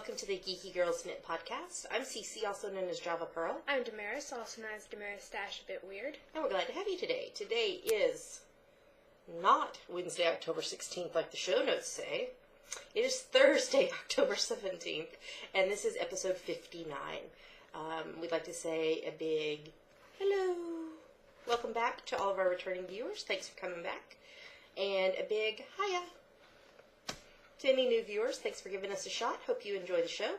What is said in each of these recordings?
welcome to the Geeky Girls Knit Podcast. I'm Cece, also known as Java Pearl. I'm Damaris, also known as Damaris Dash a Bit Weird. And we're glad to have you today. Today is not Wednesday, October 16th, like the show notes say. It is Thursday, October 17th, and this is episode 59. We'd like to say a big hello. Welcome back to all of our returning viewers. Thanks for coming back. And a big hiya to any new viewers. Thanks for giving us a shot. Hope you enjoy the show.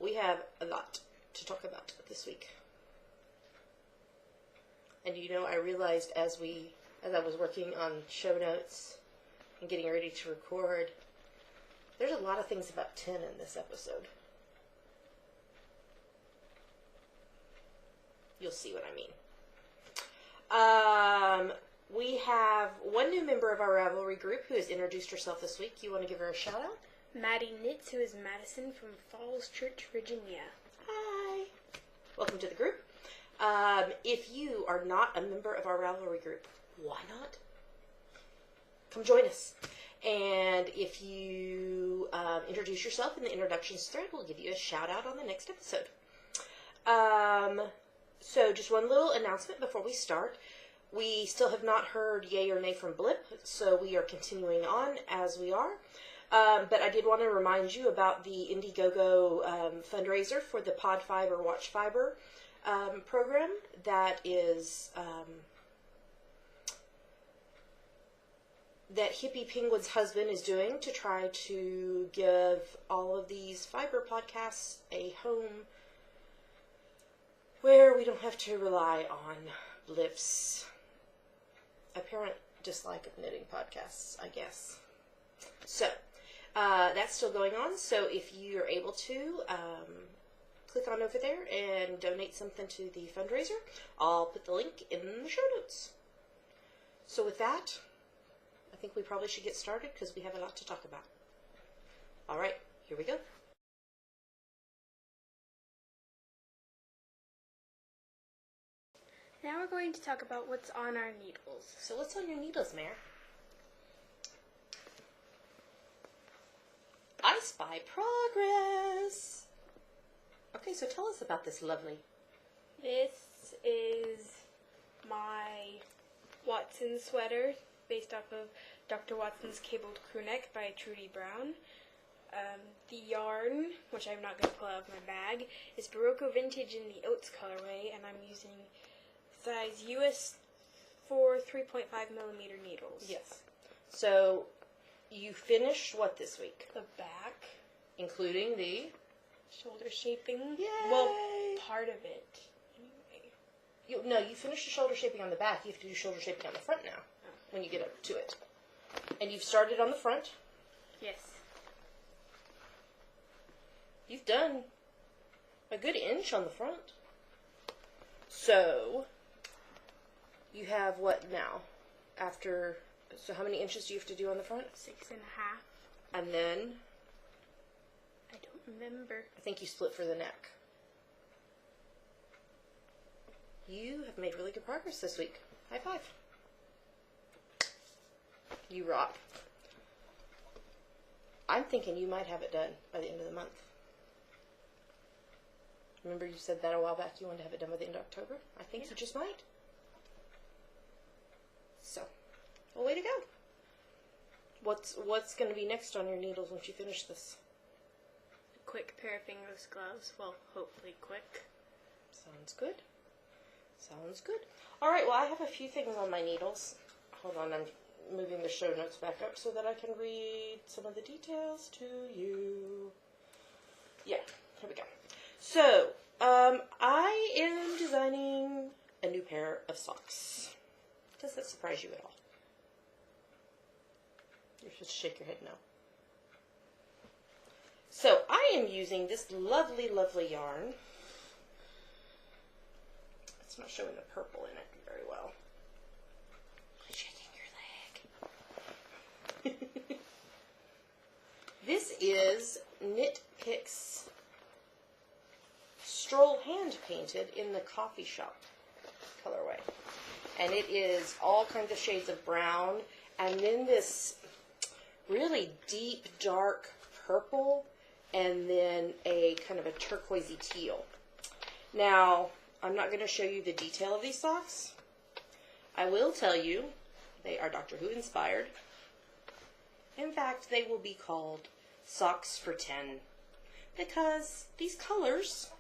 We have a lot to talk about this week. And you know, I realized as I was working on show notes and getting ready to record, there's a lot of things about tin in this episode. You'll see what I mean. We have one new member of our Ravelry group who has introduced herself this week. You want to give her a shout out? Maddie Knits, who is Madison from Falls Church, Virginia. Hi. Welcome to the group. If you are not a member of our Ravelry group, why not? Come join us. And if you introduce yourself in the introductions thread, we'll give you a shout out on the next episode. So just one little announcement before we start. We still have not heard yay or nay from Blip, so we are continuing on as we are. But I did want to remind you about the Indiegogo fundraiser for the Pod Fiber Watch Fiber program that is that Hippie Penguin's husband is doing to try to give all of these fiber podcasts a home where we don't have to rely on Blip's apparent dislike of knitting podcasts, I guess. So, that's still going on, so if you're able to, click on over there and donate something to the fundraiser. I'll put the link in the show notes. So with that, I think we probably should get started because we have a lot to talk about. Alright, here we go. Now we're going to talk about what's on our needles. So what's on your needles, Mare? I spy progress! Okay, so tell us about this lovely. This is my Watson sweater, based off of Dr. Watson's Cabled Crewneck by Trudy Brown. The yarn, which I'm not going to pull out of my bag, is Barocco Vintage in the Oats colorway, and I'm using size US for 3.5 millimeter needles. Yes. So, you finished what this week? The back. Including the Shoulder shaping. Yay! Well, part of it. Anyway. No, you finished the shoulder shaping on the back. You have to do shoulder shaping on the front now, when you get up to it. And you've started on the front. Yes. You've done a good inch on the front. So, you have what now? So how many inches do you have to do on the front? 6.5. And then? I don't remember. I think you split for the neck. You have made really good progress this week. High five. You rock. I'm thinking you might have it done by the end of the month. Remember you said that a while back you wanted to have it done by the end of October? I think you just might. So, well, way to go. What's going to be next on your needles once you finish this? A quick pair of fingerless gloves. Well, hopefully quick. Sounds good. Sounds good. Alright, well, I have a few things on my needles. Hold on, I'm moving the show notes back up so that I can read some of the details to you. Yeah, here we go. So, I am designing a new pair of socks. Does that surprise you at all? You're supposed to shake your head no. So, I am using this lovely, lovely yarn. It's not showing the purple in it very well. Quit shaking your leg. This is Knit Picks Stroll Hand Painted in the Coffee Shop colorway. And it is all kinds of shades of brown, and then this really deep, dark purple and then a kind of a turquoisey teal. Now, I'm not going to show you the detail of these socks. I will tell you they are Doctor Who inspired. In fact, they will be called Socks for 10 because these colors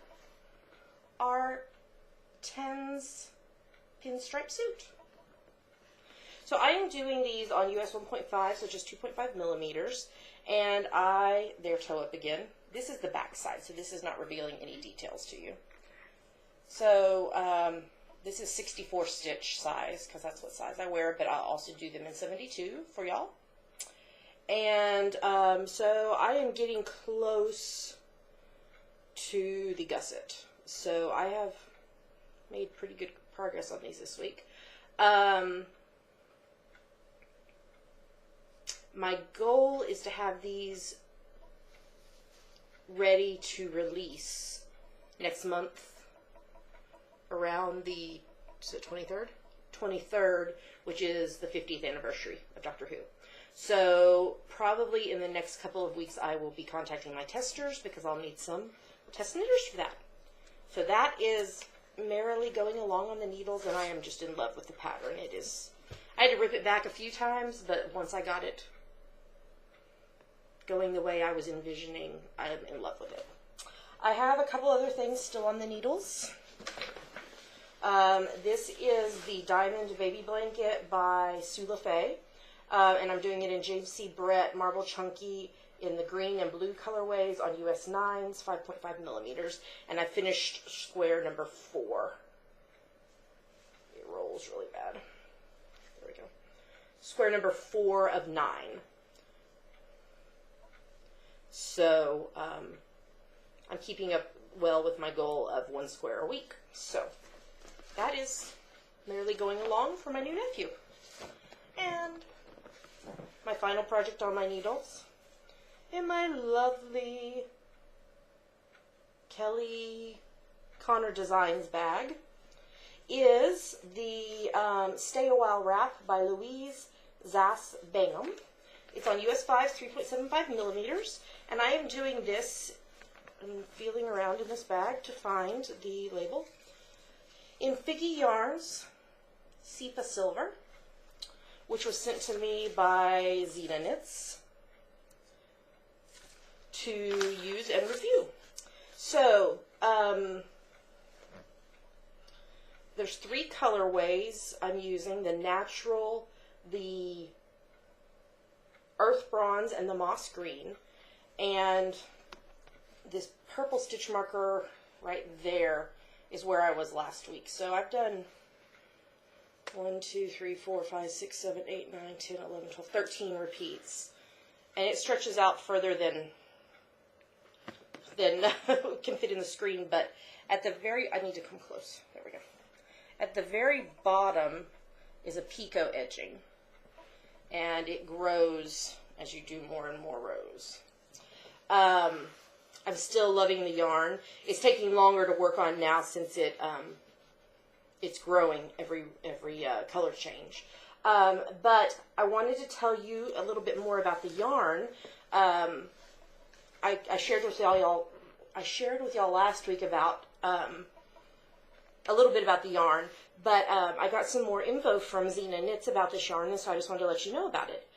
are 10's pinstripe suit. So I am doing these on US 1.5, so just 2.5 millimeters, and there toe up again. This is the back side, so this is not revealing any details to you. So this is 64 stitch size, because that's what size I wear, but I'll also do them in 72 for y'all. And so I am getting close to the gusset. So I have made pretty good progress on these this week. My goal is to have these ready to release next month around the 23rd? 23rd, which is the 50th anniversary of Doctor Who. So probably in the next couple of weeks I will be contacting my testers because I'll need some test knitters for that. So that is merrily going along on the needles, and I am just in love with the pattern. It is. I had to rip it back a few times, but once I got it going the way I was envisioning, I'm in love with it. I have a couple other things still on the needles. This is the Diamond Baby Blanket by Sue LaFay, and I'm doing it in James C. Brett Marble Chunky in the green and blue colorways on US 9s, 5.5 millimeters, and I finished square number 4. It rolls really bad. There we go. Square number 4 of 9. So, I'm keeping up well with my goal of 1 square a week. So, that is merely going along for my new nephew. And my final project on my needles, in my lovely Kelly Connor Designs bag, is the Stay a While wrap by Louise Zass Bingham. It's on US 5, 3.75 millimeters, and I am doing this, I'm feeling around in this bag to find the label, in Figgy Yarns Sepia Silver, which was sent to me by Zena Knits to use and review. So, there's 3 colorways I'm using: the natural, the earth bronze, and the moss green. And this purple stitch marker right there is where I was last week. So I've done 1, 2, 3, 4, 5, 6, 7, 8, 9, 10, 11, 12, 13 repeats. And it stretches out further than can fit in the screen, but at the very, I need to come close. There we go. At the very bottom is a picot edging, and it grows as you do more and more rows. I'm still loving the yarn. It's taking longer to work on now since it's growing every color change. But I wanted to tell you a little bit more about the yarn. I shared with y'all last week about a little bit about the yarn, but I got some more info from Zena Knits about this yarn, and so I just wanted to let you know about it.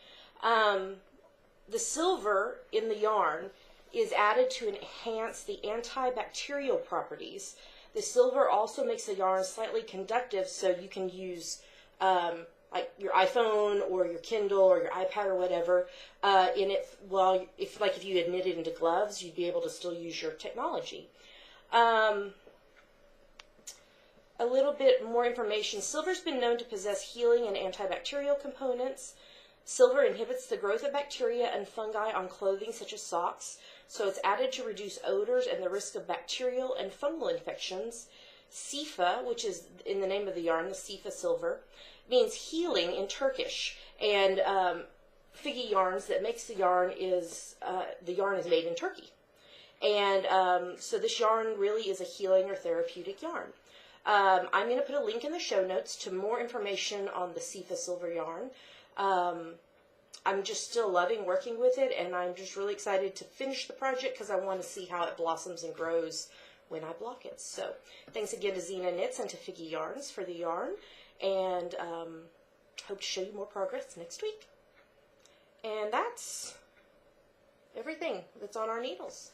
The silver in the yarn is added to enhance the antibacterial properties. The silver also makes the yarn slightly conductive, so you can use like your iPhone or your Kindle or your iPad or whatever in it. Well, if you had knitted into gloves, you'd be able to still use your technology. A little bit more information. Silver's been known to possess healing and antibacterial components. Silver inhibits the growth of bacteria and fungi on clothing such as socks, so it's added to reduce odors and the risk of bacterial and fungal infections. Sifa, which is in the name of the yarn, the Sifa silver, means healing in Turkish, and Figgy Yarns that makes the yarn is made in Turkey. And so this yarn really is a healing or therapeutic yarn. I'm going to put a link in the show notes to more information on the Sifa silver yarn. I'm just still loving working with it, and I'm just really excited to finish the project because I want to see how it blossoms and grows when I block it. So thanks again to Xena Knits and to Figgy Yarns for the yarn, and hope to show you more progress next week. And that's everything that's on our needles.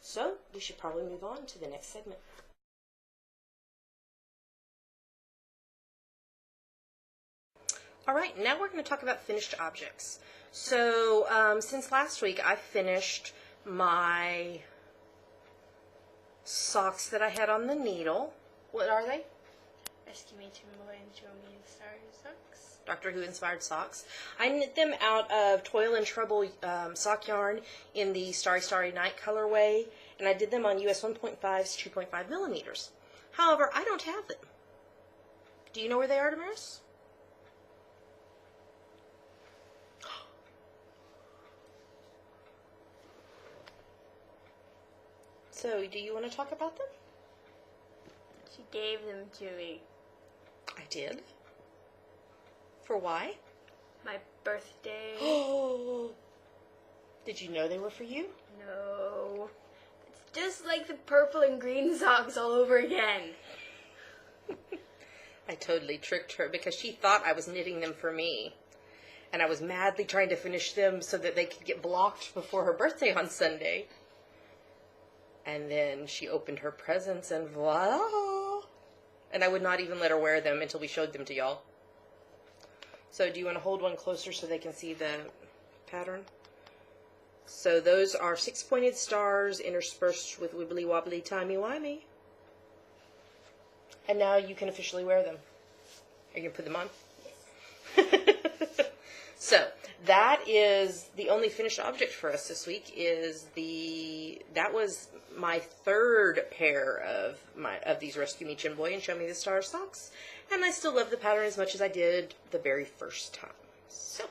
So we should probably move on to the next segment. All right, now we're going to talk about finished objects. So since last week, I finished my socks that I had on the needle. What are they? Rescue Me Timber and Show Me the Stars socks. Doctor Who inspired socks. I knit them out of Toil and Trouble sock yarn in the Starry Starry Night colorway, and I did them on US 1.5's 2.5 millimeters. However, I don't have them. Do you know where they are, Damaris? So, do you want to talk about them? She gave them to me. I did. For why? My birthday. Did you know they were for you? No. It's just like the purple and green socks all over again. I totally tricked her because she thought I was knitting them for me. And I was madly trying to finish them so that they could get blocked before her birthday on Sunday. And then she opened her presents and voila! And I would not even let her wear them until we showed them to y'all. So do you want to hold one closer so they can see the pattern? So those are 6 pointed stars interspersed with wibbly wobbly timey wimey. And now you can officially wear them. Are you going to put them on? Yes. So that is the only finished object for us this week. That was my third pair of these Rescue Me Chimboy and Show Me the Stars socks, and I still love the pattern as much as I did the very first time. So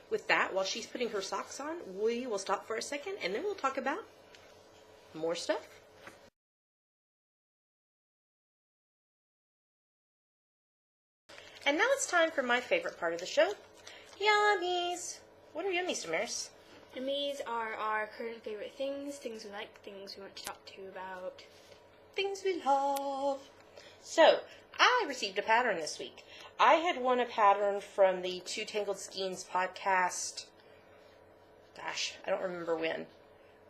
with that, while she's putting her socks on, we will stop for a second, and then we'll talk about more stuff. And now it's time for my favorite part of the show, Yummies. What are yummies, Damaris? Emmys are our current favorite things we like, things we want to talk to you about. Things we love. So, I received a pattern this week. I had won a pattern from the Two Tangled Skeins podcast. Gosh, I don't remember when.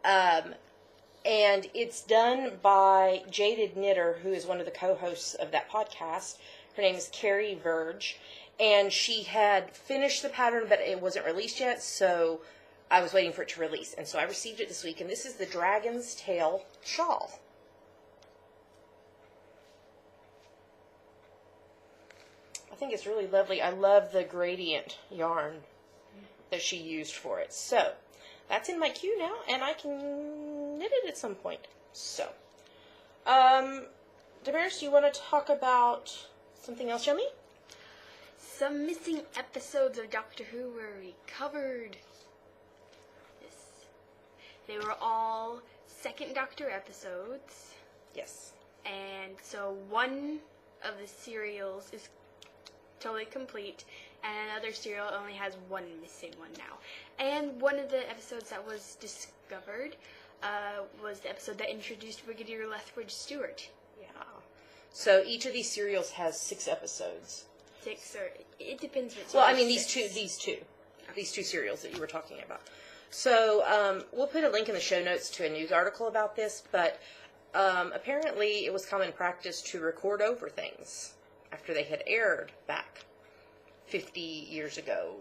And it's done by Jaded Knitter, who is one of the co-hosts of that podcast. Her name is Carrie Verge. And she had finished the pattern, but it wasn't released yet, so I was waiting for it to release. And so I received it this week, and this is the Dragon's Tail Shawl. I think it's really lovely. I love the gradient yarn that she used for it. So that's in my queue now, and I can knit it at some point. So, Damaris, do you want to talk about something else, yummy? Some missing episodes of Doctor Who were recovered. Yes. They were all second Doctor episodes. Yes. And so one of the serials is totally complete, and another serial only has one missing one now. And one of the episodes that was discovered was the episode that introduced Brigadier Lethbridge Stewart. Yeah. So each of these serials has 6 episodes. 6, or it depends. If it's well, I mean six. these two serials that you were talking about. So we'll put a link in the show notes to a news article about this. But apparently, it was common practice to record over things after they had aired back 50-ish years ago.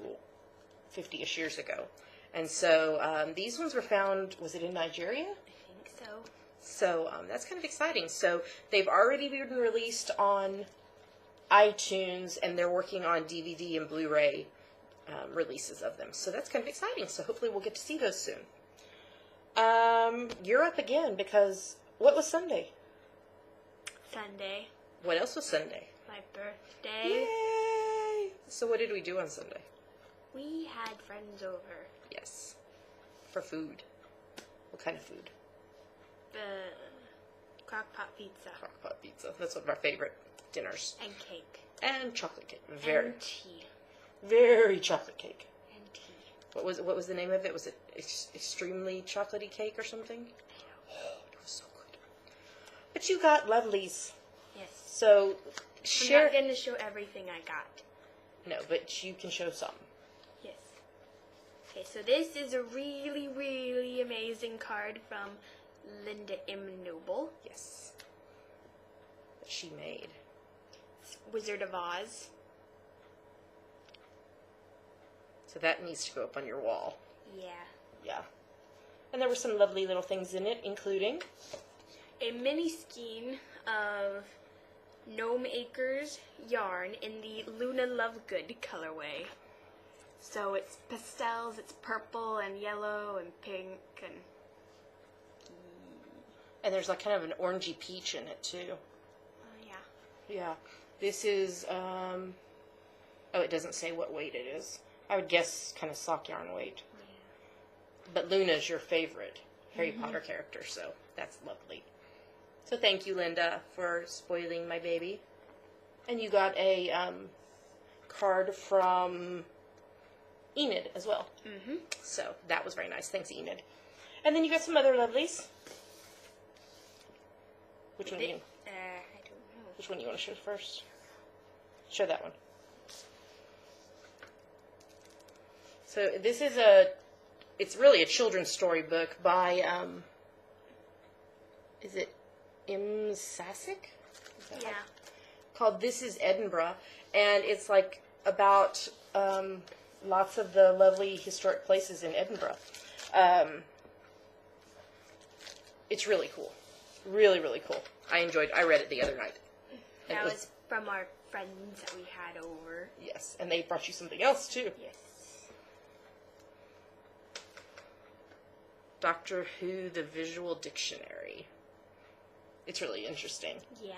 And so these ones were found. Was it in Nigeria? I think so. So that's kind of exciting. So they've already been released on iTunes, and they're working on DVD and Blu-ray releases of them. So that's kind of exciting. So hopefully we'll get to see those soon. You're up again because what was Sunday? Sunday. What else was Sunday? My birthday. Yay! So what did we do on Sunday? We had friends over. Yes. For food. What kind of food? Crock-pot pizza. Crock-pot pizza. That's one of our favorite dinners. And cake. And chocolate cake. And tea. Very chocolate cake. And tea. What was the name of it? Was it Extremely Chocolatey Cake or something? Oh, it was so good. But you got lovelies. Yes. So I'm not going to show everything I got. No, but you can show some. Yes. Okay, so this is a really, really amazing card from Linda M. Noble. Yes. That she made. It's Wizard of Oz. So that needs to go up on your wall. Yeah. Yeah. And there were some lovely little things in it, including a mini skein of Gnome Acres yarn in the Luna Lovegood colorway. So it's pastels, it's purple and yellow and pink and... And there's like kind of an orangey peach in it too. Yeah. Yeah. This is, oh, it doesn't say what weight it is. I would guess kind of sock yarn weight. Yeah. But Luna's your favorite Harry Potter character, so that's lovely. So thank you, Linda, for spoiling my baby. And you got a card from Enid as well. Mm-hmm. So that was very nice. Thanks, Enid. And then you got some other lovelies. Which one do you? I don't know. Which one do you want to show first? Show that one. So this is it's really a children's storybook by, is it Sasek? Yeah. Called This is Edinburgh. And it's like about lots of the lovely historic places in Edinburgh. It's really cool. Really, really cool. I read it the other night. That was from our friends that we had over. Yes, and they brought you something else too. Yes. Doctor Who, the Visual Dictionary. It's really interesting. Yeah.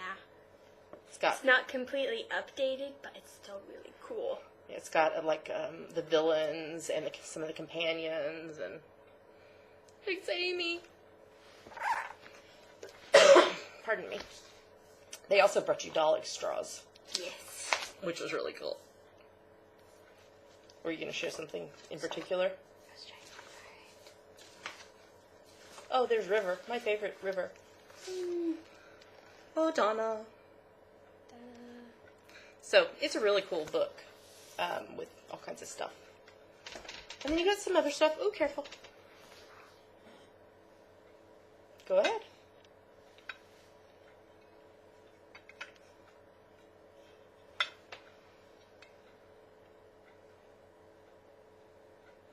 It's not completely updated, but it's still really cool. Yeah, it's got the villains and some of the companions and it's Amy. Pardon me. They also brought you Dalek straws. Yes. Which was really cool. Were you going to show something in particular? Oh, there's River. My favorite, River. Oh, Donna. So, it's a really cool book with all kinds of stuff. And then you got some other stuff. Oh, careful. Go ahead.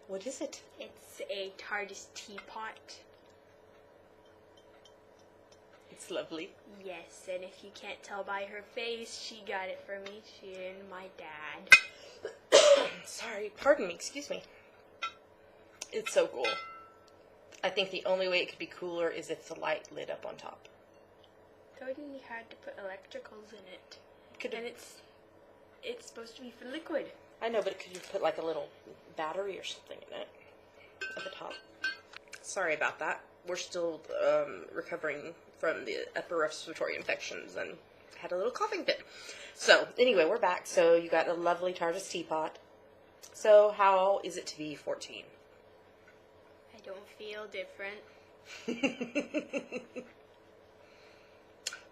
What is it? It's a TARDIS teapot. It's lovely. Yes, and if you can't tell by her face, she got it for me. She and my dad. Sorry, pardon me, excuse me. It's so cool. I think the only way it could be cooler is if the light lit up on top. Thought you had to put electricals in it. Could've... And it's supposed to be for liquid. I know, but could you put like a little battery or something in it at the top? Sorry about that. We're still recovering from the upper respiratory infections and had a little coughing fit. So, anyway, we're back. So, you got a lovely TARDIS teapot. So, how is it to be 14? I don't feel different.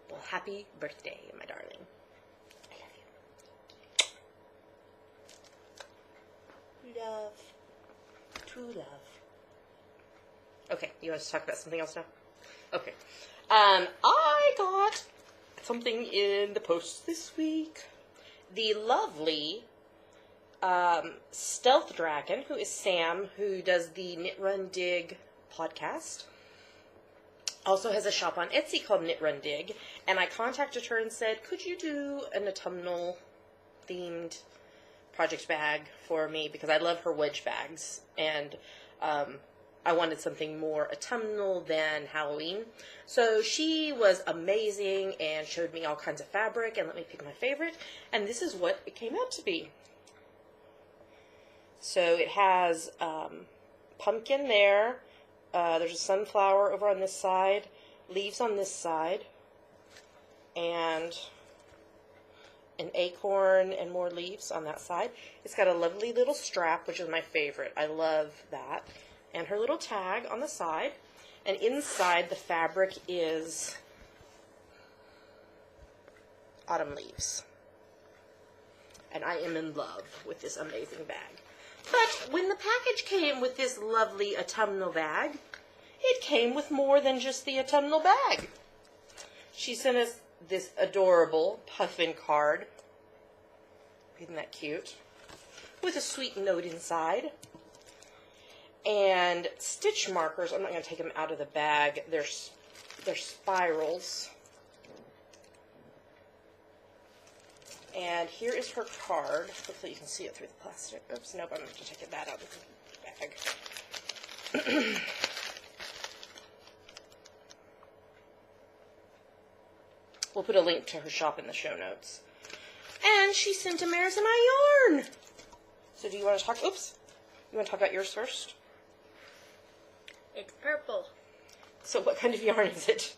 Well, happy birthday, my darling. I love you. Love. True love. Okay, you want to talk about something else now? Okay. I got something in the post this week. The lovely Stealth Dragon, who is Sam, who does the Knit Run Dig podcast, also has a shop on Etsy called Knit Run Dig, and I contacted her and said, could you do an autumnal themed project bag for me, because I love her wedge bags, and I wanted something more autumnal than Halloween. So she was amazing and showed me all kinds of fabric and let me pick my favorite, and this is what it came out to be. So it has pumpkin there, there's a sunflower over on this side, leaves on this side, and an acorn and more leaves on that side. It's got a lovely little strap, which is my favorite. I love that. And her little tag on the side. And inside the fabric is autumn leaves. And I am in love with this amazing bag. But when the package came with this lovely autumnal bag, it came with more than just the autumnal bag. She sent us this adorable puffin card. Isn't that cute? With a sweet note inside. And stitch markers. I'm not going to take them out of the bag. They're spirals. And here is her card. Hopefully you can see it through the plastic. Oops, nope, I'm going to take that out of the bag. We'll put a link to her shop in the show notes. And she sent Amaris and I yarn. So do you want to talk, oops, you want to talk about yours first? It's purple. So what kind of yarn is it?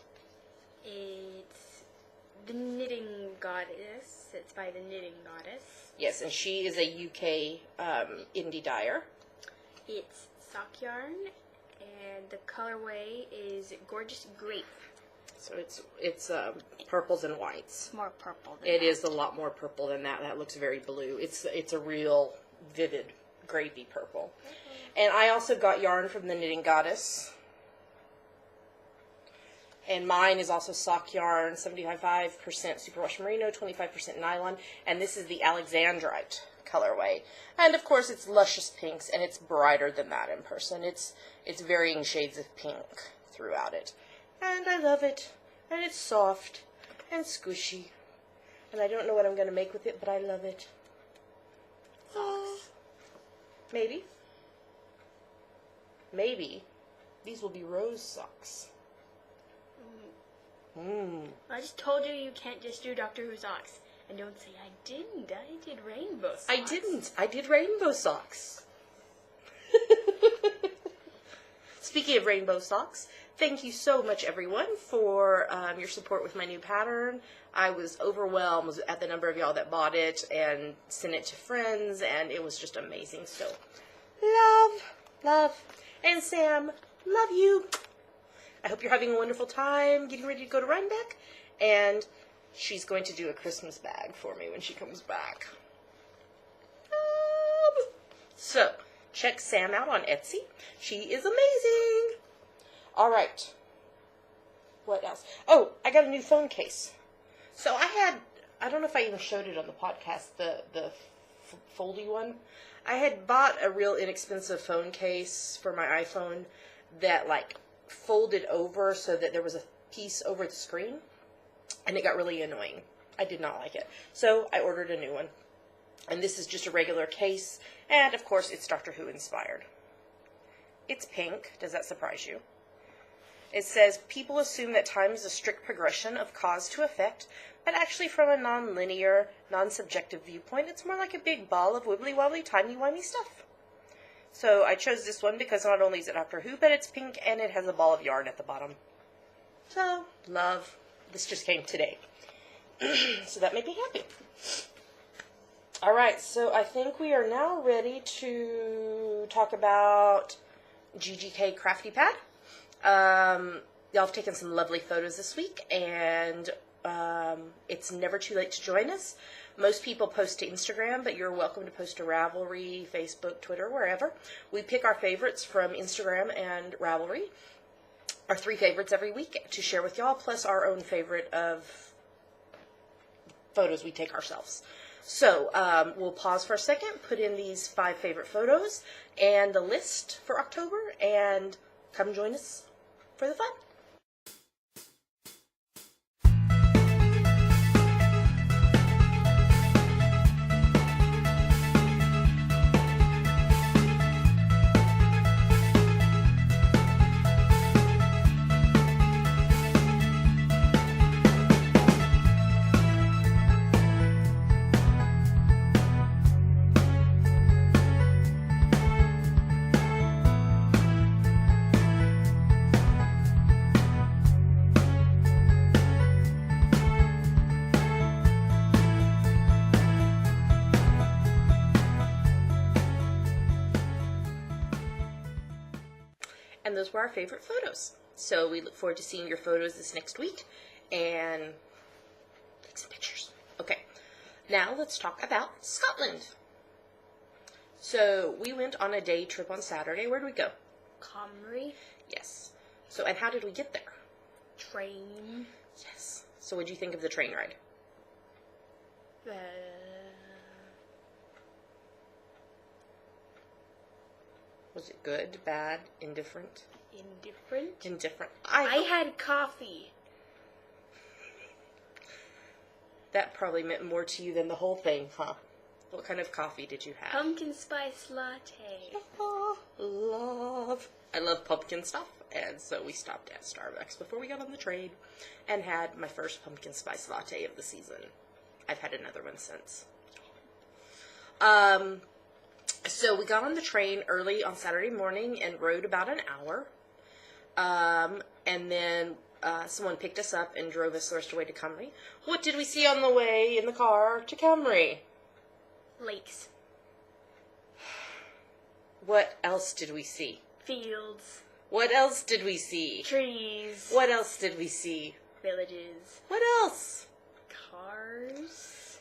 It's the Knitting Goddess. It's by the Knitting Goddess. Yes, and she is a UK indie dyer. It's sock yarn, and the colorway is Gorgeous Grape. So it's purples and whites. More purple than It that. is a lot more purple than that. That looks very blue. It's a real vivid grapey purple. And I also got yarn from the Knitting Goddess. And mine is also sock yarn, 75% superwash merino, 25% nylon. And this is the Alexandrite colorway. And of course it's luscious pinks, and it's brighter than that in person. It's varying shades of pink throughout it. And I love it. And it's soft and squishy. And I don't know what I'm going to make with it, but I love it. Socks. Maybe. Maybe these will be rose socks. I just told you can't just do Doctor Who socks. And don't say I didn't. I did rainbow socks. I didn't. I did rainbow socks. Speaking of rainbow socks, thank you so much, everyone, for your support with my new pattern. I was overwhelmed at the number of y'all that bought it and sent it to friends, and it was just amazing. So, love. And Sam, love you. I hope you're having a wonderful time getting ready to go to Rhinebeck. And she's going to do a Christmas bag for me when she comes back. So, check Sam out on Etsy. She is amazing. All right. What else? Oh, I got a new phone case. So I don't know if I even showed it on the podcast, the foldy one. I had bought a real inexpensive phone case for my iPhone that like folded over so that there was a piece over the screen, and it got really annoying. I did not like it. So I ordered a new one. And this is just a regular case, and of course it's Doctor Who inspired. It's pink. Does that surprise you? It says, people assume that time is a strict progression of cause to effect, but actually from a non-linear, non-subjective viewpoint, it's more like a big ball of wibbly-wobbly, timey-wimey stuff. So I chose this one because not only is it Doctor Who, but it's pink and it has a ball of yarn at the bottom. So, love. This just came today. So that made me happy. Alright, so I think we are now ready to talk about GGK Crafty Pad. Y'all have taken some lovely photos this week, and it's never too late to join us. Most people post to Instagram, but you're welcome to post to Ravelry, Facebook, Twitter, wherever. We pick our favorites from Instagram and Ravelry, our 3 favorites every week, to share with y'all, plus our own favorite of photos we take ourselves. So we'll pause for a second, put in these 5 favorite photos and the list for October, and come join us for the fun. And those were our favorite photos. So we look forward to seeing your photos this next week and take some pictures. Okay, now let's talk about Scotland. So we went on a day trip on Saturday. Where did we go? Comrie. Yes. So, and how did we get there? Train. Yes. So what did you think of the train ride? Was it good, bad, indifferent? Indifferent. Indifferent. I had coffee. That probably meant more to you than the whole thing, huh? What kind of coffee did you have? Pumpkin spice latte. I love pumpkin stuff, and so we stopped at Starbucks before we got on the train and had my first pumpkin spice latte of the season. I've had another one since. So we got on the train early on Saturday morning and rode about an hour. And then someone picked us up and drove us the rest of the way to Cymru. What did we see on the way in the car to Cymru? Lakes. What else did we see? Fields. What else did we see? Trees. What else did we see? Villages. What else? Cars.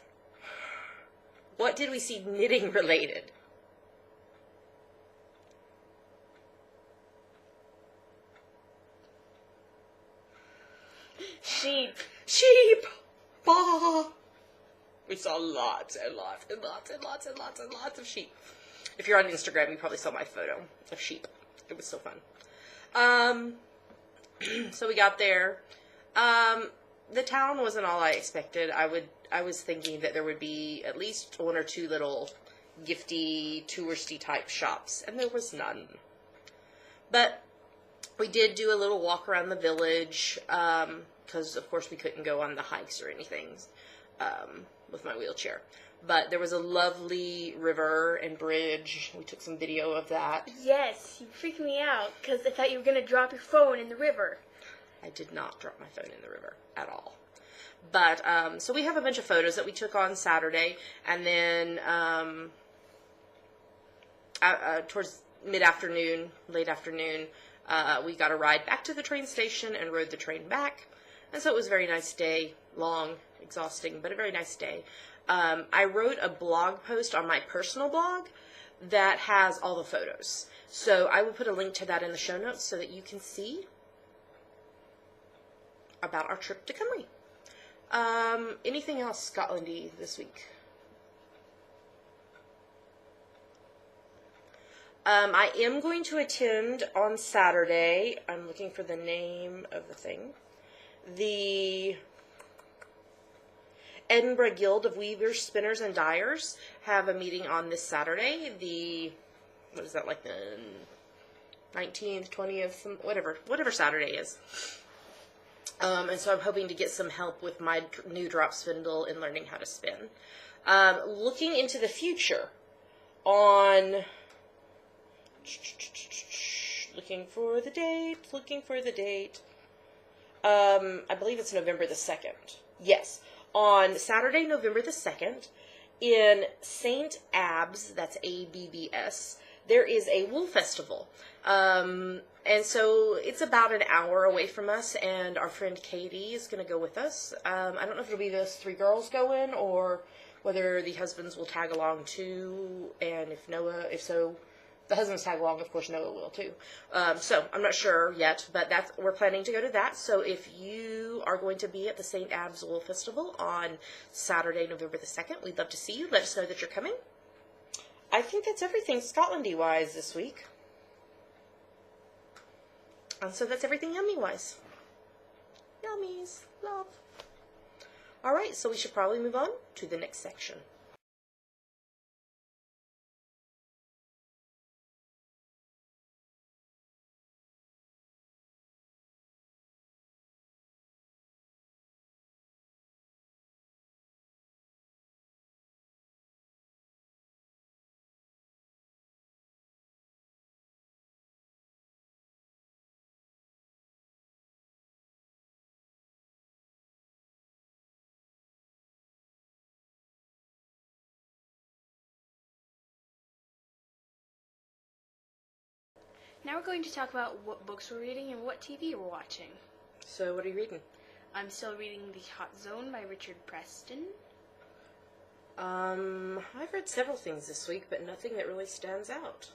What did we see knitting related? Sheep. Sheep! Bah! We saw lots and lots and lots and lots and lots and lots of sheep. If you're on Instagram, you probably saw my photo of sheep. It was so fun. So we got there. The town wasn't all I expected. I was thinking that there would be at least one or two little gifty, touristy type shops, and there was none. But we did do a little walk around the village, because of course we couldn't go on the hikes or anything with my wheelchair. But there was a lovely river and bridge. We took some video of that. Yes, you freaked me out because I thought you were going to drop your phone in the river. I did not drop my phone in the river at all. But, so we have a bunch of photos that we took on Saturday, and then towards mid-afternoon, late afternoon, we got a ride back to the train station and rode the train back. And so it was a very nice day, long, exhausting, but a very nice day. I wrote a blog post on my personal blog that has all the photos. So I will put a link to that in the show notes so that you can see about our trip to Cymru. Anything else Scotlandy this week? I am going to attend on Saturday. I'm looking for the name of the thing. The Edinburgh Guild of Weavers, Spinners, and Dyers have a meeting on this Saturday. What is that, like the 19th, 20th, whatever Saturday is. And so I'm hoping to get some help with my new drop spindle and learning how to spin. Looking into the future on... Looking for the date. I believe it's November the 2nd. Yes. On Saturday, November the 2nd, in St. Abbs, that's A-B-B-S, there is a wool festival. And so it's about an hour away from us, and our friend Katie is going to go with us. I don't know if it'll be those three girls going, or whether the husbands will tag along too, and if so, the husbands tag along, of course Noah will too. So I'm not sure yet, but we're planning to go to that. So if you are going to be at the St. Abbs Wool Festival on Saturday, November the 2nd, we'd love to see you. Let us know that you're coming. I think that's everything Scotlandy-wise this week. And so that's everything yummy-wise. Yummies. Love. Alright, so we should probably move on to the next section. Now we're going to talk about what books we're reading and what TV we're watching. So, what are you reading? I'm still reading The Hot Zone by Richard Preston. I've read several things this week, but nothing that really stands out.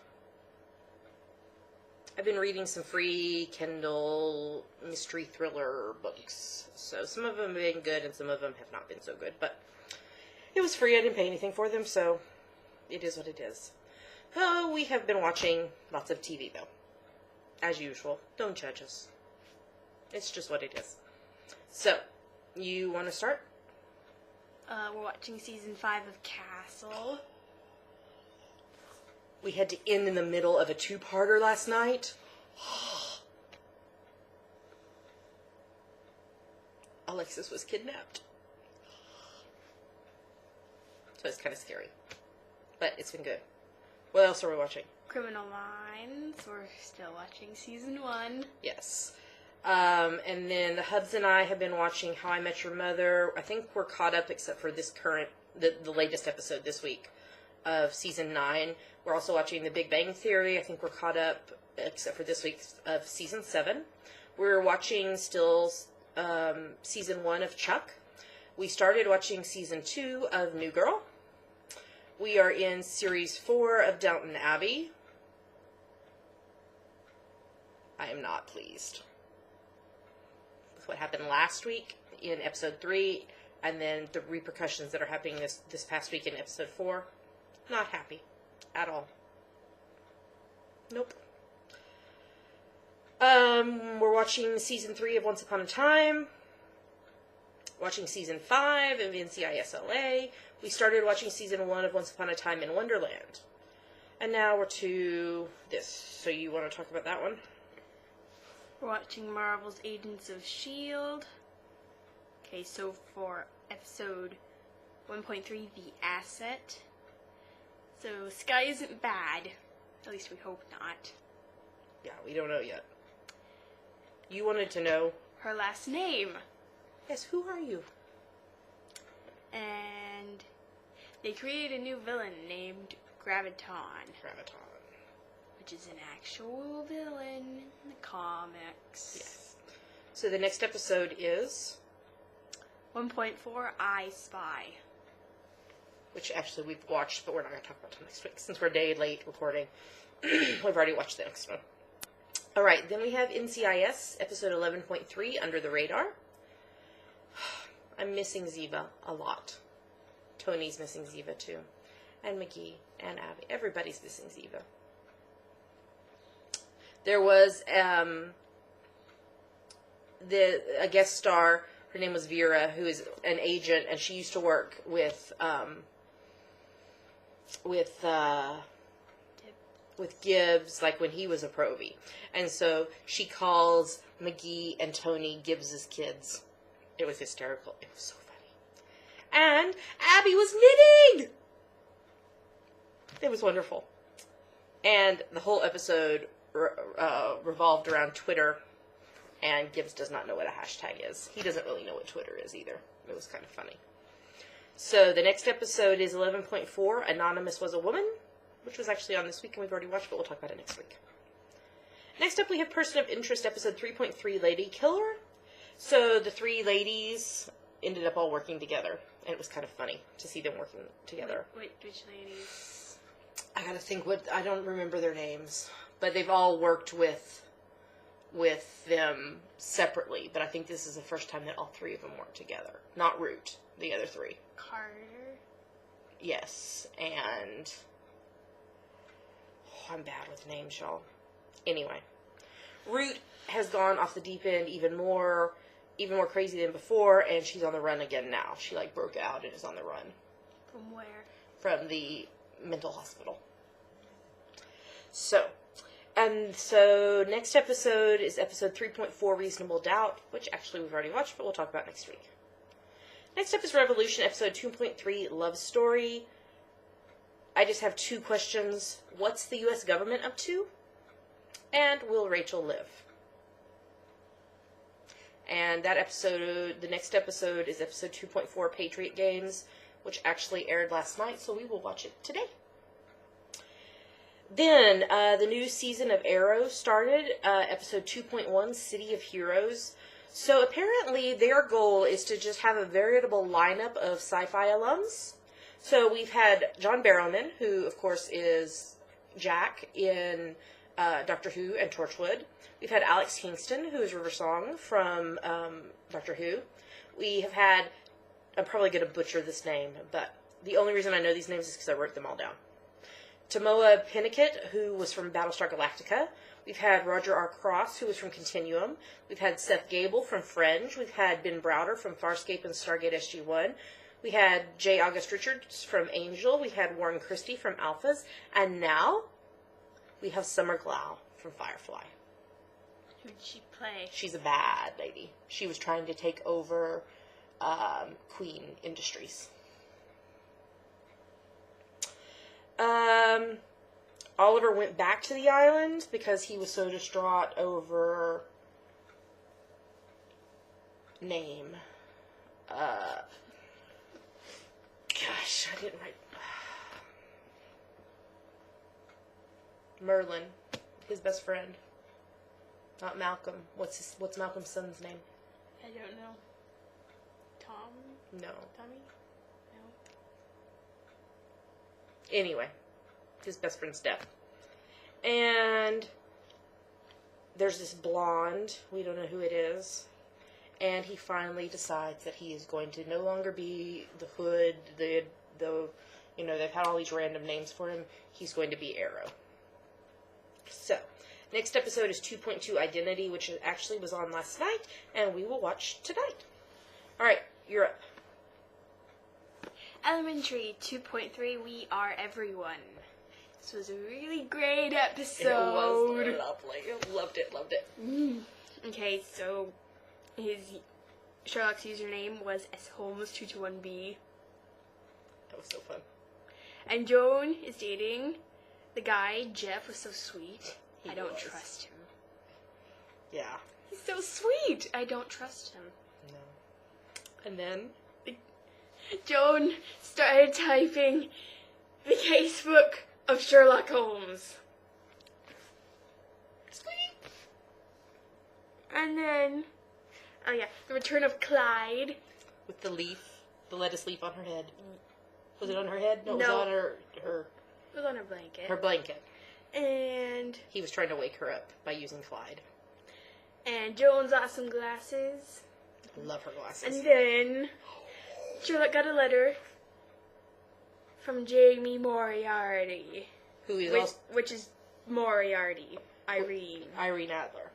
I've been reading some free Kindle mystery thriller books. So some of them have been good and some of them have not been so good. But it was free. I didn't pay anything for them, so it is what it is. Oh, we have been watching lots of TV, though. As usual. Don't judge us. It's just what it is. So, you want to start? We're watching season 5 of Castle. We had to end in the middle of a two-parter last night. Alexis was kidnapped. So it's kind of scary. But it's been good. What else are we watching? Criminal Minds. We're still watching season 1. Yes. And then the Hubs and I have been watching How I Met Your Mother. I think we're caught up except for this the latest episode this week of season 9. We're also watching The Big Bang Theory. I think we're caught up except for this week of season 7. We're watching still season 1 of Chuck. We started watching season 2 of New Girl. We are in series 4 of Downton Abbey. I am not pleased with what happened last week in episode 3, and then the repercussions that are happening this past week in episode 4. Not happy at all. Nope. We're watching season 3 of Once Upon a Time. Watching season 5 of NCIS LA. We started watching season 1 of Once Upon a Time in Wonderland. And now we're to this. So you want to talk about that one? We're watching Marvel's Agents of S.H.I.E.L.D. Okay, so for episode 1.3, The Asset. So Sky isn't bad. At least we hope not. Yeah, we don't know yet. You wanted to know Her last name. Yes, who are you? And they created a new villain named Graviton. Which is an actual villain in the comics. Yes. So the next episode is 1.4, I Spy. Which actually we've watched, but we're not going to talk about it next week since we're a day late recording. We've already watched the next one. Alright, then we have NCIS, episode 11.3, Under the Radar. I'm missing Ziva a lot. Tony's missing Ziva too. And McGee and Abby. Everybody's missing Ziva. There was a guest star. Her name was Vera, who is an agent, and she used to work with Gibbs, like when he was a Provy. And so she calls McGee and Tony Gibbs's kids. It was hysterical. It was so funny. And Abby was knitting! It was wonderful. And the whole episode revolved around Twitter, and Gibbs does not know what a hashtag is. He doesn't really know what Twitter is either. It was kind of funny. So the next episode is 11.4, Anonymous Was a Woman, which was actually on this week, and we've already watched, but we'll talk about it next week. Next up, we have Person of Interest, episode 3.3, Lady Killer. So the three ladies ended up all working together, and it was kind of funny to see them working together. Wait, which ladies? I gotta think I don't remember their names, but they've all worked with them separately, but I think this is the first time that all three of them worked together. Not Root, the other three. Carter? Yes, and I'm bad with names, y'all. Anyway, Root has gone off the deep end even more crazy than before, and she's on the run again now. She broke out and is on the run. From where? From the mental hospital. So next episode is episode 3.4, Reasonable Doubt, which actually we've already watched, but we'll talk about next week. Next up is Revolution, episode 2.3, Love Story. I just have two questions. What's the U.S. government up to? And will Rachel live? And that episode, the next episode is episode 2.4, Patriot Games, which actually aired last night, so we will watch it today. Then, the new season of Arrow started, episode 2.1, City of Heroes. So apparently their goal is to just have a veritable lineup of sci-fi alums. So we've had John Barrowman, who of course is Jack in Doctor Who and Torchwood. We've had Alex Kingston, who is River Song from Doctor Who. We have had, I'm probably going to butcher this name, but the only reason I know these names is because I wrote them all down. Tamoa Pennicott, who was from Battlestar Galactica. We've had Roger R. Cross, who was from Continuum. We've had Seth Gable from Fringe. We've had Ben Browder from Farscape and Stargate SG-1. We had J. August Richards from Angel. We had Warren Christie from Alphas. And now, we have Summer Glau from Firefly. Who'd she play? She's a bad lady. She was trying to take over Queen Industries. Oliver went back to the island because he was so distraught over name. Gosh, I didn't write. Merlin, his best friend. Not Malcolm. What's Malcolm's son's name? I don't know. Tom? No. Tommy? No. Anyway, his best friend's dead. And there's this blonde, we don't know who it is, and he finally decides that he is going to no longer be the Hood, the they've had all these random names for him. He's going to be Arrow. So, next episode is 2.2 Identity, which actually was on last night, and we will watch tonight. Alright, you're up. Elementary 2.3, We Are Everyone. This was a really great episode. It was lovely. Loved it. Okay, so Sherlock's username was sholmes221b. That was so fun. And Joan is dating the guy. Jeff was so sweet. I don't trust him. Yeah. He's so sweet. I don't trust him. No. And then Joan started typing the casebook of Sherlock Holmes. Squeak. And then, the return of Clyde. With the lettuce leaf on her head. Was it on her head? No, it No. was on her It was on her blanket. her blanket. And He was trying to wake her up by using Clyde. Joan's awesome glasses. I love her glasses. And then Sherlock got a letter from Jamie Moriarty. Who is Which is Moriarty. Irene. Irene Adler.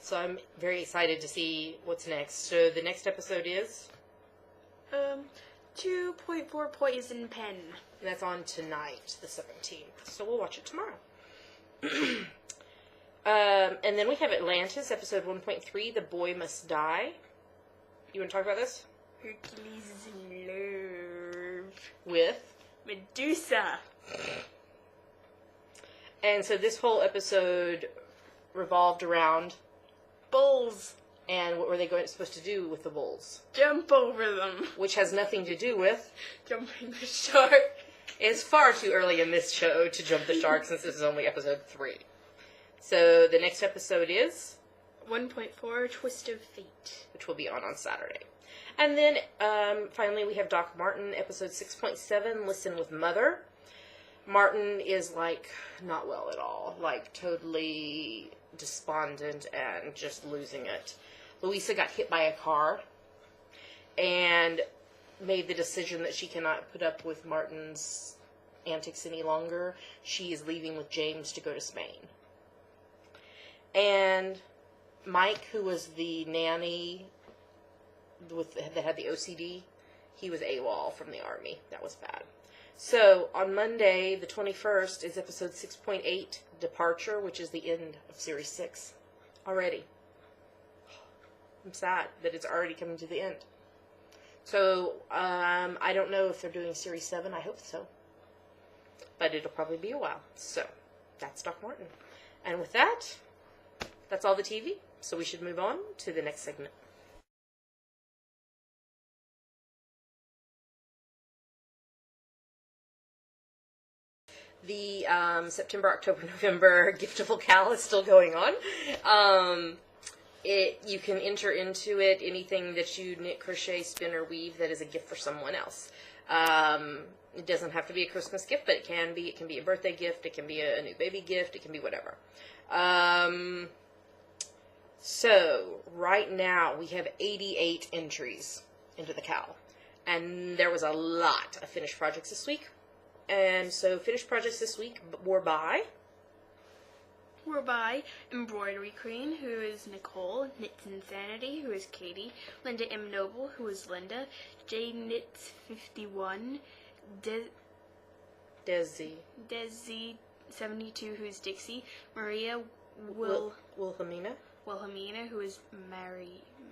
So I'm very excited to see what's next. So the next episode is? 2.4 Poison Pen. And that's on tonight, the 17th. So we'll watch it tomorrow. And then we have Atlantis, episode 1.3, The Boy Must Die. You want to talk about this? Hercules is in love With? Medusa. And so this whole episode revolved around Bulls. And what were they supposed to do with the bulls? Jump over them. Which has nothing to do with Jumping the shark. It's far too early in this show to jump the shark since this is only episode 3. So the next episode is? 1.4 Twist of Fate. Which will be on Saturday. And then finally we have Doc Martin, episode 6.7, Listen with Mother. Martin is not well at all. Totally despondent and just losing it. Louisa got hit by a car and made the decision that she cannot put up with Martin's antics any longer. She is leaving with James to go to Spain. And Mike, who was the nanny that had the OCD, he was AWOL from the army. That was bad. So, on Monday, the 21st, is episode 6.8, Departure, which is the end of Series 6 already. I'm sad that it's already coming to the end. So, I don't know if they're doing Series 7. I hope so. But it'll probably be a while. So, that's Doc Martin. And with that, that's all the TV. So we should move on to the next segment. The September, October, November Giftable Cal is still going on. You can enter into it anything that you knit, crochet, spin, or weave that is a gift for someone else. It doesn't have to be a Christmas gift, but it can be. It can be a birthday gift. It can be a new baby gift. It can be whatever. So right now we have 88 entries into the Cal, and there was a lot of finished projects this week. And so finished projects this week were by Embroidery Queen, who is Nicole, Knits Insanity, who is Katie, Linda M. Noble, who is Linda, J Knits 51, Desi 72, who is Dixie, Maria Wilhelmina, who is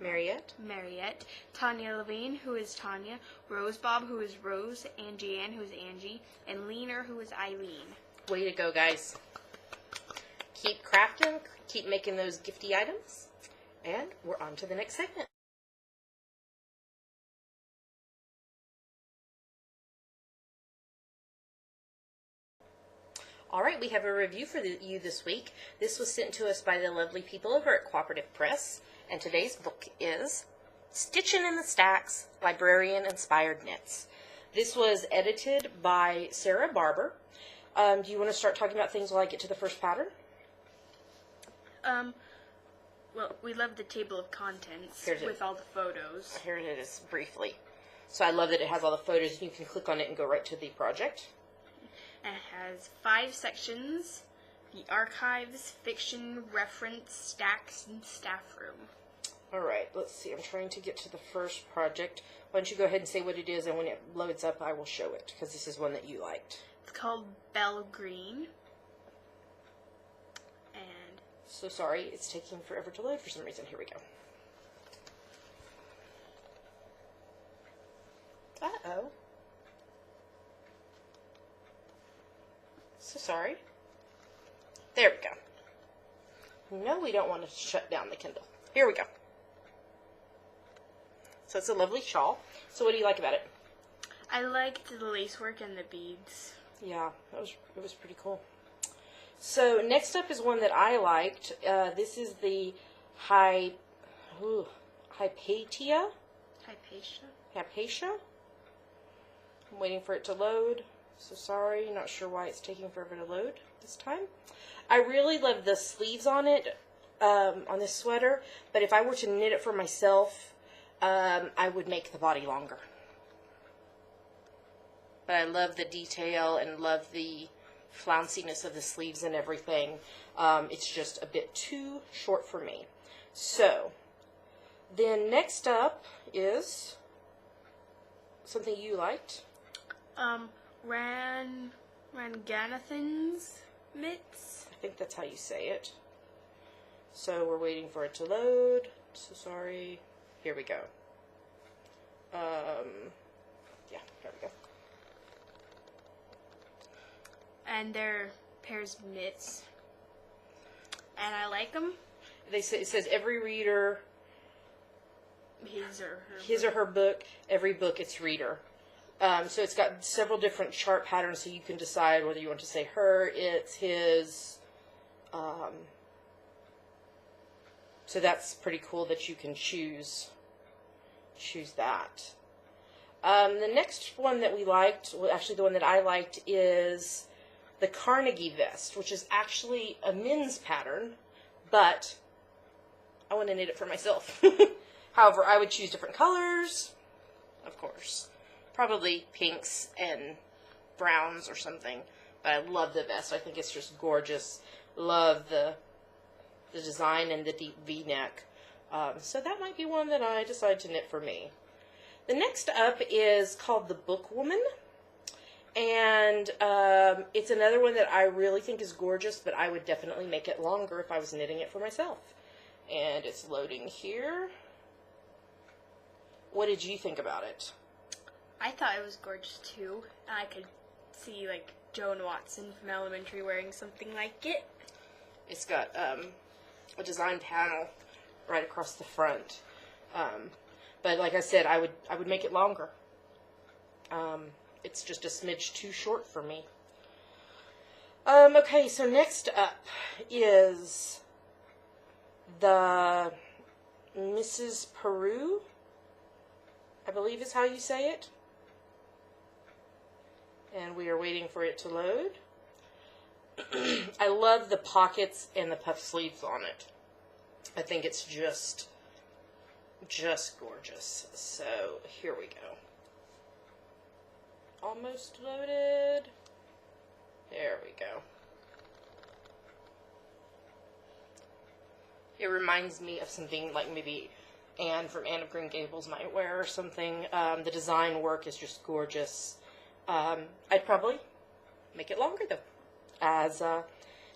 Mariette, Tanya Levine, who is Tanya, Rose Bob, who is Rose, Angie Ann, who is Angie, and Leaner, who is Eileen. Way to go, guys. Keep crafting, keep making those gifty items, and we're on to the next segment. All right, we have a review for you this week. This was sent to us by the lovely people over at Cooperative Press, and today's book is Stitchin' in the Stacks, Librarian-Inspired Knits. This was edited by Sarah Barber. Do you want to start talking about things while I get to the first pattern? Well, we love the table of contents with all the photos. Here it is, briefly. So I love that it has all the photos, and you can click on it and go right to the project. And it has 5 sections: the archives, fiction, reference, stacks, and staff room. All right, let's see. I'm trying to get to the first project. Why don't you go ahead and say what it is, and when it loads up, I will show it, because this is one that you liked. It's called Bell Green. And so sorry, it's taking forever to load for some reason. Here we go. Uh-oh. So sorry. There we go. No, we don't want to shut down the Kindle. Here we go. So it's a lovely shawl. So what do you like about it? I liked the lacework and the beads. Yeah, it was pretty cool. So next up is one that I liked. This is the Hypatia. I'm waiting for it to load. So sorry, not sure why it's taking forever to load this time. I really love the sleeves on it, on this sweater, but if I were to knit it for myself, I would make the body longer. But I love the detail and love the flounciness of the sleeves and everything. It's just a bit too short for me. So, then next up is something you liked. Ranganathan's mitts. I think that's how you say it. So we're waiting for it to load. So sorry. Here we go. Yeah, there we go. And they're pairs of knits. And I like them. It says every reader, his or her book, every book its reader. So it's got several different chart patterns, so you can decide whether you want to say her, it's, his. So that's pretty cool that you can choose that. The next one that we liked, well, actually the one that I liked, is the Carnegie vest, which is actually a men's pattern, but I want to knit it for myself. However, I would choose different colors, of course. Probably pinks and browns or something. But I love the vest. I think it's just gorgeous. Love the design and the deep V-neck. So that might be one that I decide to knit for me. The next up is called the Bookwoman. And it's another one that I really think is gorgeous, but I would definitely make it longer if I was knitting it for myself. And it's loading here. What did you think about it? I thought it was gorgeous too. I could see like Joan Watson from Elementary wearing something like it. It's got a design panel right across the front. But like I said, I would make it longer. It's just a smidge too short for me. Okay, so next up is the Mrs. Paroo, I believe is how you say it. And we are waiting for it to load. I love the pockets and the puff sleeves on it. I think it's just gorgeous. So here we go. Almost loaded. There we go. It reminds me of something like maybe Anne from Anne of Green Gables might wear or something. The design work is just gorgeous. I'd probably make it longer though, as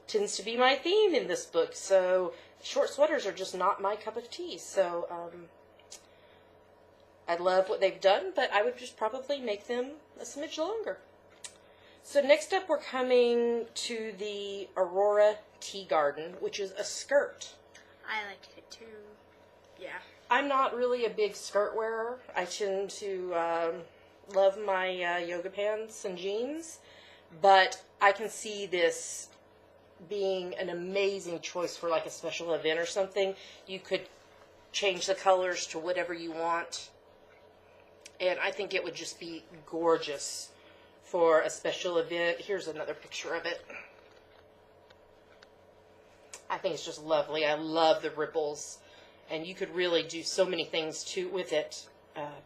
tends to be my theme in this book. So short sweaters are just not my cup of tea. So I love what they've done, but I would just probably make them a smidge longer. So next up we're coming to the Aurora Teagarden, which is a skirt. I liked it too. Yeah. I'm not really a big skirt wearer. I tend to love my yoga pants and jeans, but I can see this being an amazing choice for like a special event or something. You could change the colors to whatever you want, and I think it would just be gorgeous for a special event. Here's another picture of it. I think it's just lovely. I love the ripples, and you could really do so many things too with it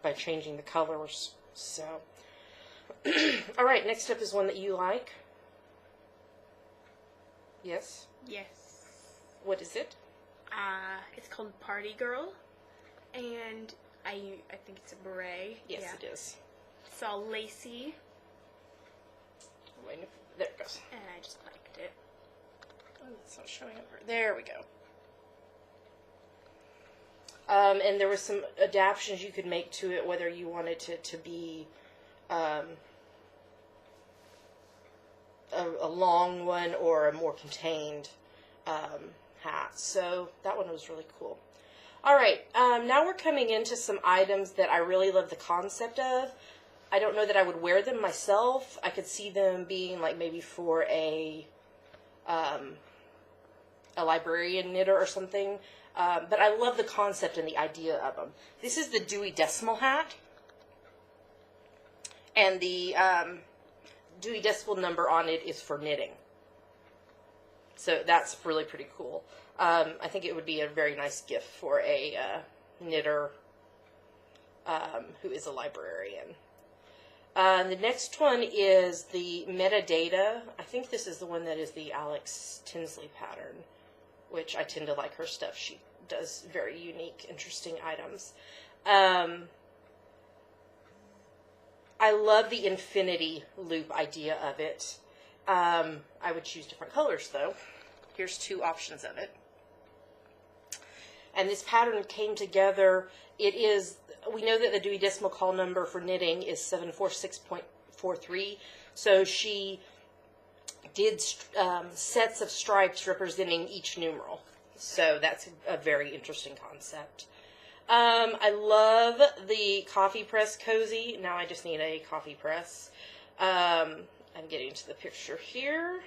by changing the colors. So, all right, next up is one that you like. Yes? Yes. What is it? It's called Party Girl, and I think it's a beret. Yes, yeah. it is. It's all lacy. Wait, there it goes. And I just liked it. Oh, it's not showing up. There we go. And there was some adaptations you could make to it, whether you wanted it to be a long one or a more contained hat. So that one was really cool. All right, now we're coming into some items that I really love the concept of. I don't know that I would wear them myself. I could see them being like maybe for a librarian knitter or something. But I love the concept and the idea of them. This is the Dewey Decimal Hat. And the Dewey Decimal number on it is for knitting. So that's really pretty cool. I think it would be a very nice gift for a knitter who is a librarian. The next one is the metadata. I think this is the one that is the Alex Tinsley pattern, which I tend to like her stuff. She does very unique, interesting items. I love the infinity loop idea of it. I would choose different colors, though. Here's two options of it. And this pattern came together. It is, we know that the Dewey Decimal Call number for knitting is 746.43. So she did sets of stripes representing each numeral. So that's a very interesting concept. I love the coffee press cozy. Now I just need a coffee press. I'm getting to the picture here.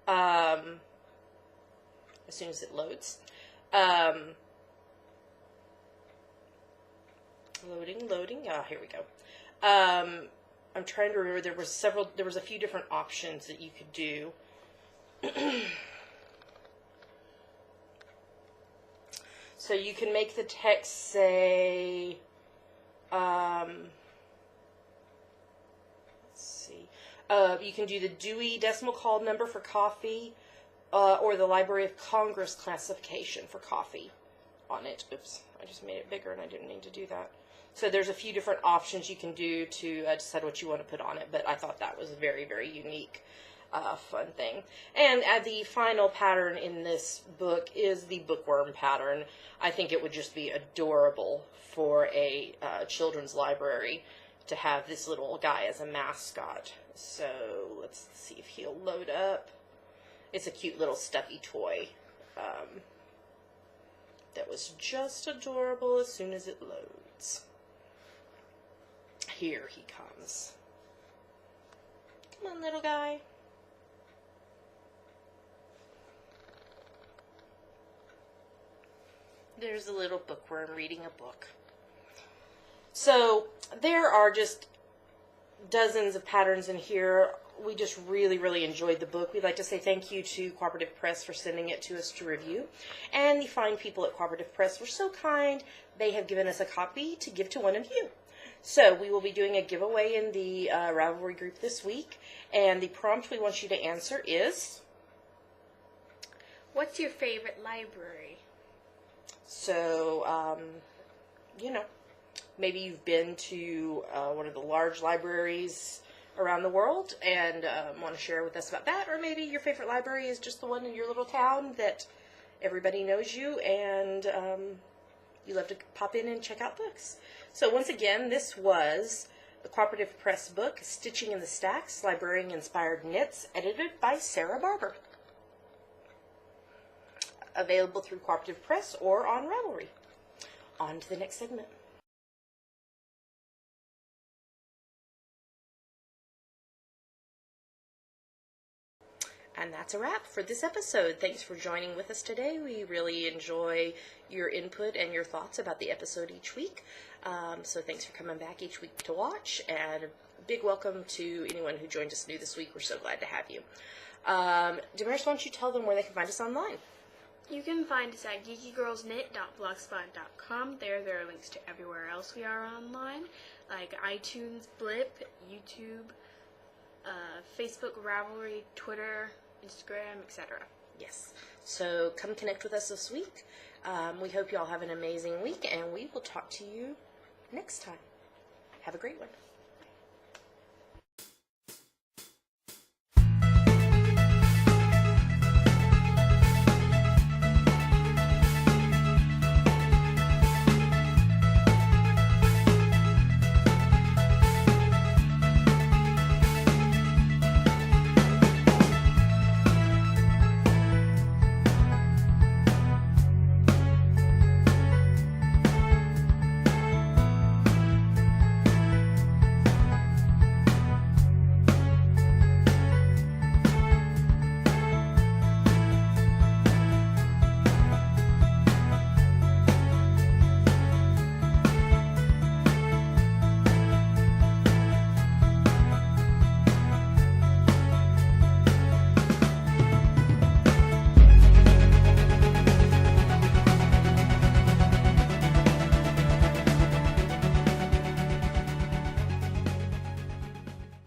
As soon as it loads. Loading. Ah, here we go. I'm trying to remember, there was a few different options that you could do. So you can make the text say, let's see, you can do the Dewey Decimal Call number for coffee, or the Library of Congress classification for coffee on it. Oops, I just made it bigger and I didn't need to do that. So there's a few different options you can do to decide what you want to put on it, but I thought that was a very, very unique, fun thing. And the final pattern in this book is the bookworm pattern. I think it would just be adorable for a children's library to have this little guy as a mascot. So let's see if he'll load up. It's a cute little stuffy toy that was just adorable as soon as it loads. here he comes. Come on, little guy. There's a little bookworm reading a book. So there are just dozens of patterns in here. We just really, really enjoyed the book. We'd like to say thank you to Cooperative Press for sending it to us to review. And the fine people at Cooperative Press were so kind, they have given us a copy to give to one of you. So we will be doing a giveaway in the Ravelry group this week. And the prompt we want you to answer is... What's your favorite library? So, you know, maybe you've been to one of the large libraries around the world and want to share with us about that, or maybe your favorite library is just the one in your little town that everybody knows you and you love to pop in and check out books. So once again, this was the Cooperative Press book, Stitching in the Stacks, Librarian-Inspired Knits, edited by Sarah Barber. Available through Cooperative Press or on Ravelry. On to the next segment. And that's a wrap for this episode. Thanks for joining with us today. We really enjoy your input and your thoughts about the episode each week. So thanks for coming back each week to watch. And a big welcome to anyone who joined us new this week. We're so glad to have you. Damaris, why don't you tell them where they can find us online? You can find us at geekygirlsknit.blogspot.com. There are links to everywhere else we are online, like iTunes, Blip, YouTube, Facebook, Ravelry, Twitter, Instagram, etc. Yes. So come connect with us this week. We hope you all have an amazing week, and we will talk to you next time. Have a great one.